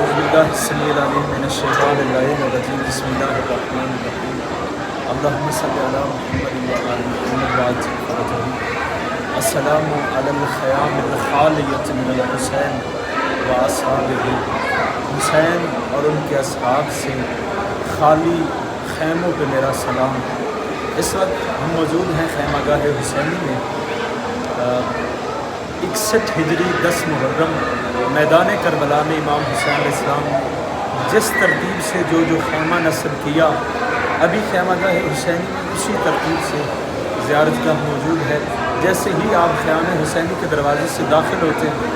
بالله السميع العليم من الشيطان اللعين الرجيم بسم الله الرحمن الرحيم اللهم صل على محمد وعلى محمد وعجل فرجه السلام على الخيام الخالية من الحسين وأصحابه حسین اور ان کے اصحاب سے خالی خیموں پہ میرا سلام۔ اس وقت ہم موجود ہیں خیمہ گاہ حسینی میں 61 ہجری 10 محرم میدان کربلا میں امام حسین علیہ السلام جس ترتیب سے جو خیمہ نصب کیا، ابھی خیمہ گاہ حسینی میں اسی ترتیب سے زیارت گاہ موجود ہے۔ جیسے ہی آپ خیام حسینی کے دروازے سے داخل ہوتے ہیں،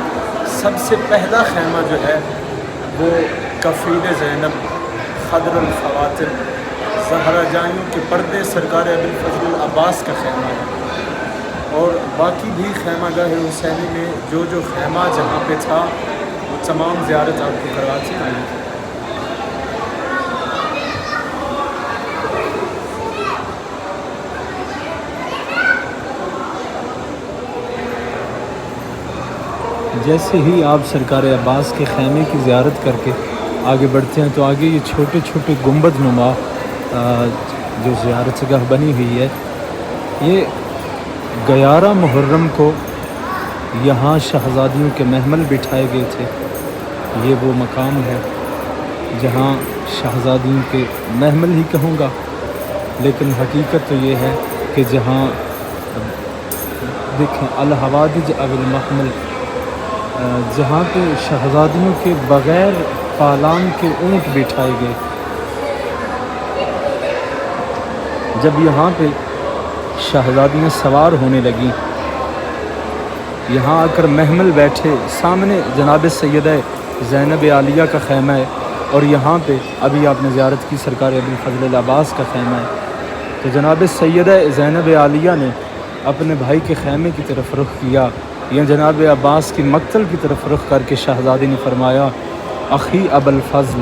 سب سے پہلا خیمہ جو ہے وہ کفیل زینب خضر الخواتر زہرا جائیوں کے پردے سرکار ابوالفضل العباس کا خیمہ ہے، اور باقی بھی خیمہ گاہ حسینی میں جو خیمہ جہاں پہ تھا وہ تمام زیارت آپ کو کرواتے آئی تھی۔ جیسے ہی آپ سرکار عباس کے خیمے کی زیارت کر کے آگے بڑھتے ہیں تو آگے یہ چھوٹے چھوٹے گنبد نما جو زیارت گاہ بنی ہوئی ہے، یہ 11 محرم کو یہاں شہزادیوں کے محمل بٹھائے گئے تھے۔ یہ وہ مقام ہے جہاں شہزادیوں کے محمل ہی کہوں گا، لیکن حقیقت تو یہ ہے کہ جہاں دیکھیں الحوادج او المحمل، جہاں پہ شہزادیوں کے بغیر پالان کے اونٹ بٹھائے گئے۔ جب یہاں پہ شہزادیاں سوار ہونے لگیں، یہاں آ کر محمل بیٹھے، سامنے جناب سیدہ زینب عالیہ کا خیمہ ہے، اور یہاں پہ ابھی آپ نے زیارت کی سرکار ابوالفضل العباس کا خیمہ ہے۔ تو جناب سیدہ زینب عالیہ نے اپنے بھائی کے خیمے کی طرف رخ کیا، یا جناب عباس کی مقتل کی طرف رخ کر کے شہزادی نے فرمایا: اخی ابو الفضل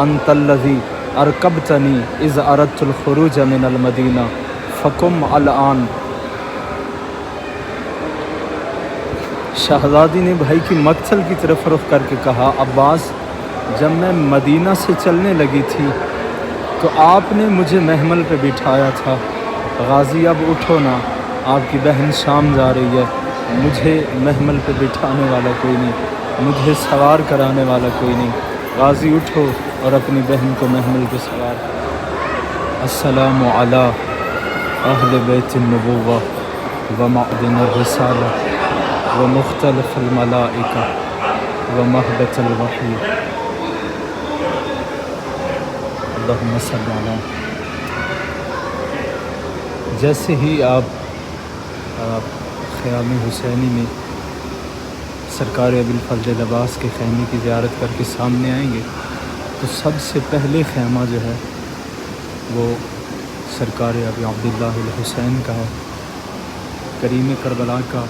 انت الذی ارکبتنی اذ اردت الخروج من المدینہ فقم الآن۔ شہزادی نے بھائی کی مقتل کی طرف رخ کر کے کہا: عباس، جب میں مدینہ سے چلنے لگی تھی تو آپ نے مجھے محمل پہ بٹھایا تھا، غازی اب اٹھو نا، آپ کی بہن شام جا رہی ہے، مجھے محمل پہ بٹھانے والا کوئی نہیں، مجھے سوار کرانے والا کوئی نہیں، غازی اٹھو اور اپنی بہن کو محمل پہ سوار کرو۔ السلام علی اہل بیت النبوہ و معدن الرسالہ و مختلف الملائکہ و مہبت الوحی، اللہم صلی علی۔ جیسے ہی آپ خیام حسینی میں سرکار ابوالفضل العباس کے خیمے کی زیارت کر کے سامنے آئیں گے تو سب سے پہلے خیمہ جو ہے وہ سرکار ابی عبداللہ الحسین کا ہے، کریم کربلا کا۔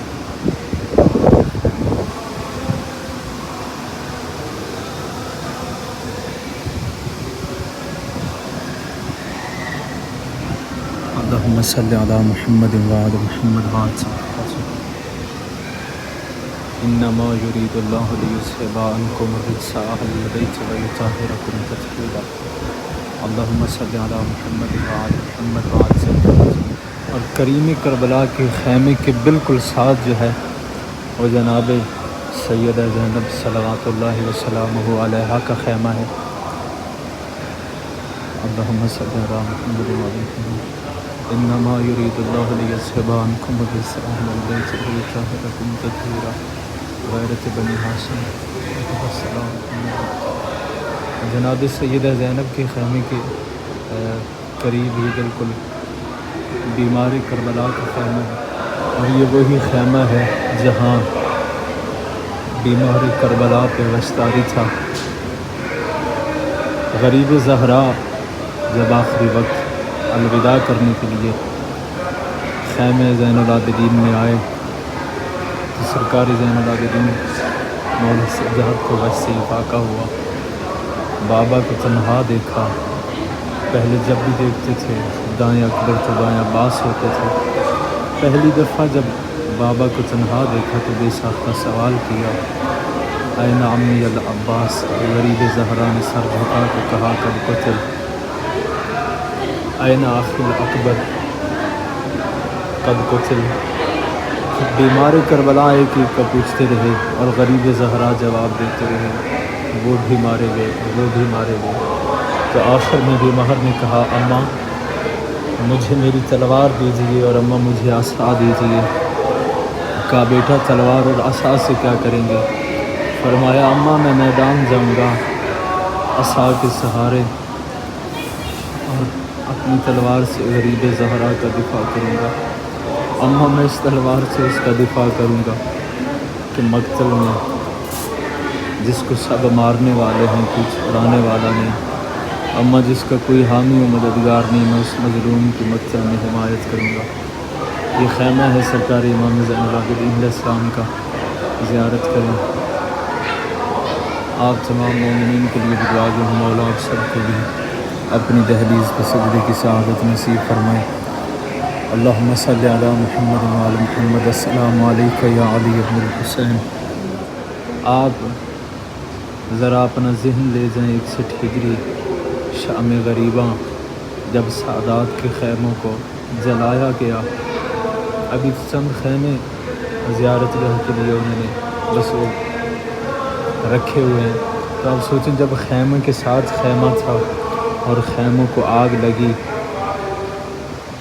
اللہم صلی علی محمد وعلی محمد وعلی انما یرید اللہ لیذھب عنکم الرجس اہل البیت ویطہرکم تطہیرا۔ اللہم صلی علی محمد وعلی محمد وعلی۔ اور کریم کربلا کے خیمے کے بالکل ساتھ جو ہے وہ جناب سیدہ زینب صلوات اللہ وسلامہ علیہا کا خیمہ ہے۔ اللہم صلی علی محمد وعلی محمد انما یرید اللہ لیذھب عنکم الرجس اہل البیت ویطہرکم تطہیرا۔ غیرت بنی ہاشم السلام۔ جناب سیدہ زینب کے خیمے کے قریب ہی بالکل بیمار کربلا کا خیمہ ہے، اور یہ وہی خیمہ ہے جہاں بیمار کربلا پہ وشتاری تھا۔ غریب زہرا جب آخری وقت الوداع کرنے کے لیے خیمہ زین العابدین میں آئے تو سرکار زین العابدین مولا سجاد کو وجہ سے فاقہ ہوا، بابا کو تنہا دیکھا۔ پہلے جب بھی دیکھتے تھے دائیں اکبر تو بائیں عباس ہوتے تھے، پہلی دفعہ جب بابا کو تنہا دیکھا تو بے ساختہ سوال کیا این عمی العباس، غریب زہرا نے سر جھکا کے کہا قد قتل، این اخی الاکبر قد قتل۔ بیمار کربلا ایک ایک کا پوچھتے رہے اور غریب زہرا جواب دیتے رہے وہ بھی مارے گئے، وہ بھی مارے گئے۔ تو آخر میں بیمار نے کہا اماں مجھے میری تلوار دیجیے اور اماں مجھے عصا دیجیے۔ کہا بیٹا تلوار اور عصا سے کیا کریں گے؟ فرمایا اماں میں میدان جاؤں گا عصا کے سہارے اور اپنی تلوار سے غریب زہرا کا دفاع کروں گا۔ اماں میں اس تلوار سے اس کا دفاع کروں گا کہ مقتل میں جس کو سب مارنے والے ہیں کوئی چھڑانے والا نہیں، اماں جس کا کوئی حامی و مددگار نہیں، میں اس مظلوم کی مقتل میں حمایت کروں گا۔ یہ خیمہ ہے سرکار امام زین العابدین علیہ السلام کا، زیارت کریں۔ آپ تمام مومنین کے لیے دعا گو مولا آپ سب کو بھی اپنی دہلیز پہ سجدے کی سعادت نصیب فرمائے۔ اللہم صلی علی محمد وعلی محمد، السلام علیکہ یا علی بن الحسین۔ آپ ذرا اپنا ذہن لے جائیں 61 ہجری شام غریباں جب سادات کے خیموں کو جلایا گیا، ابھی چند خیمے زیارت گاہ کے لیے انہوں نے بس وہ رکھے ہوئے ہیں، تو آپ سوچیں جب خیمے کے ساتھ خیمہ تھا اور خیموں کو آگ لگی،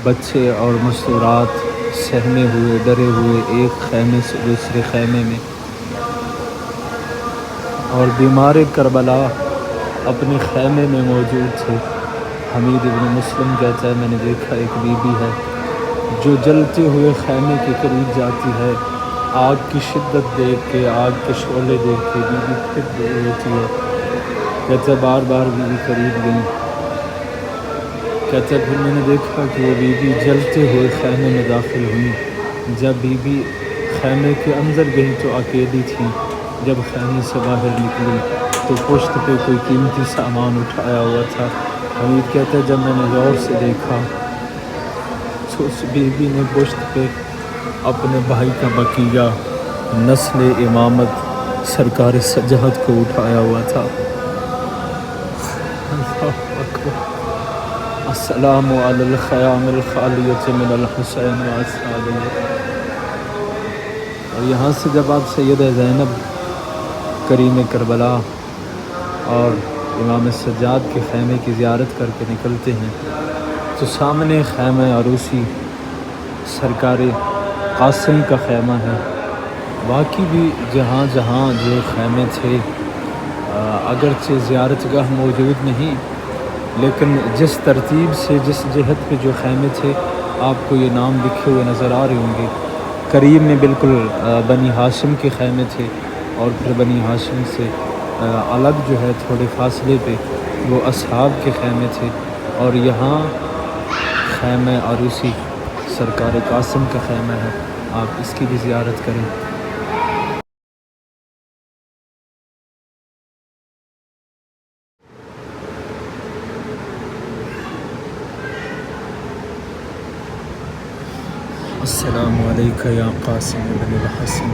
بچے اور مستورات سہمے ہوئے ڈرے ہوئے ایک خیمے سے دوسرے خیمے میں، اور بیمار کربلا اپنے خیمے میں موجود تھے۔ حمید ابن مسلم کہتا ہے میں نے دیکھا ایک بی بی ہے جو جلتے ہوئے خیمے کے قریب جاتی ہے، آگ کی شدت دیکھ کے آگ کے شعلے دیکھ کے بی بی پھر دور ہوتی ہے۔ کہتا ہے بار بار بی بی قریب گئی، کہتا ہے پھر میں نے دیکھا کہ وہ بی بی جلتے ہوئے خیمے میں داخل ہوئیں۔ جب بی بی خیمے کے اندر گئی تو اکیلی تھیں، جب خیمے سے باہر نکلی تو پشت پہ کوئی قیمتی سامان اٹھایا ہوا تھا۔ حمید کہتا ہے جب میں نے غور سے دیکھا تو اس بی بی نے پشت پہ اپنے بھائی کا بقیہ نسل امامت سرکار سجاد کو اٹھایا ہوا تھا۔ اللہ اکبر۔ السلام علی الخیام الخالیۃ من الحسین و اصحابہ۔ اور یہاں سے جب آپ سیدہ زینب کریم کربلا اور امام سجاد کے خیمے کی زیارت کر کے نکلتے ہیں تو سامنے خیمہ عروسی سرکار قاسم کا خیمہ ہے۔ باقی بھی جہاں جہاں جو خیمے تھے اگرچہ زیارت گاہ موجود نہیں، لیکن جس ترتیب سے جس جہت پہ جو خیمے تھے آپ کو یہ نام لکھے ہوئے نظر آ رہے ہوں گے۔ قریب میں بالکل بنی ہاشم کے خیمے تھے، اور پھر بنی ہاشم سے الگ جو ہے تھوڑے فاصلے پہ وہ اصحاب کے خیمے تھے، اور یہاں خیمہ عروسی سرکار قاسم کا خیمہ ہے، آپ اس کی بھی زیارت کریں۔ السلام علیکہ یا قاسم بن الحسن۔